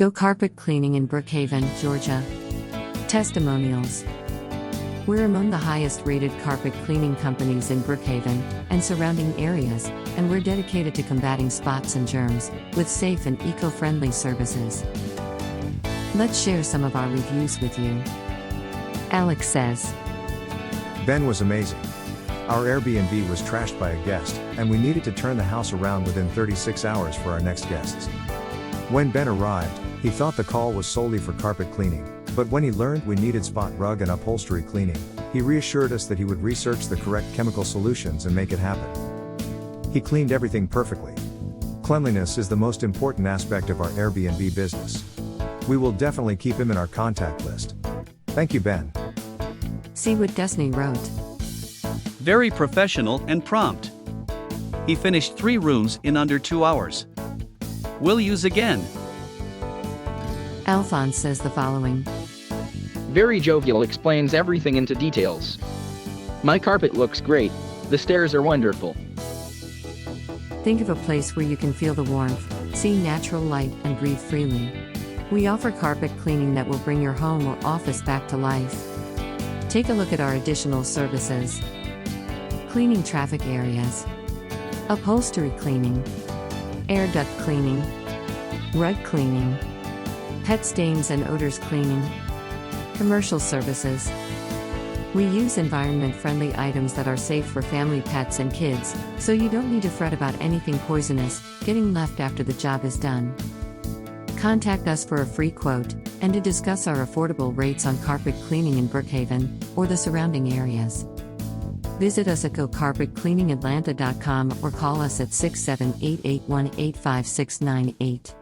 Go carpet cleaning in Brookhaven, Georgia. Testimonials. We're among the highest rated carpet cleaning companies in Brookhaven and surrounding areas, and we're dedicated to combating spots and germs with safe and eco-friendly services. Let's share some of our reviews with you. Alex says, Ben was amazing. Our Airbnb was trashed by a guest, and we needed to turn the house around within 36 hours for our next guests. When Ben arrived, he thought the call was solely for carpet cleaning, but when he learned we needed spot rug and upholstery cleaning, he reassured us that he would research the correct chemical solutions and make it happen. He cleaned everything perfectly. Cleanliness is the most important aspect of our Airbnb business. We will definitely keep him in our contact list. Thank you, Ben. See what Destiny wrote. Very professional and prompt. He finished 3 rooms in under 2 hours. Will use again. Alphonse says the following. Very jovial, explains everything into details. My carpet looks great. The stairs are wonderful. Think of a place where you can feel the warmth, see natural light, and breathe freely. We offer carpet cleaning that will bring your home or office back to life. Take a look at our additional services. Cleaning traffic areas, upholstery cleaning, air duct cleaning, rug cleaning, pet stains and odors cleaning, commercial services. We use environment-friendly items that are safe for family, pets, and kids, so you don't need to fret about anything poisonous getting left after the job is done. Contact us for a free quote and to discuss our affordable rates on carpet cleaning in Brookhaven or the surrounding areas. Visit us at gocarpetcleaningatlanta.com or call us at 678-818-5698.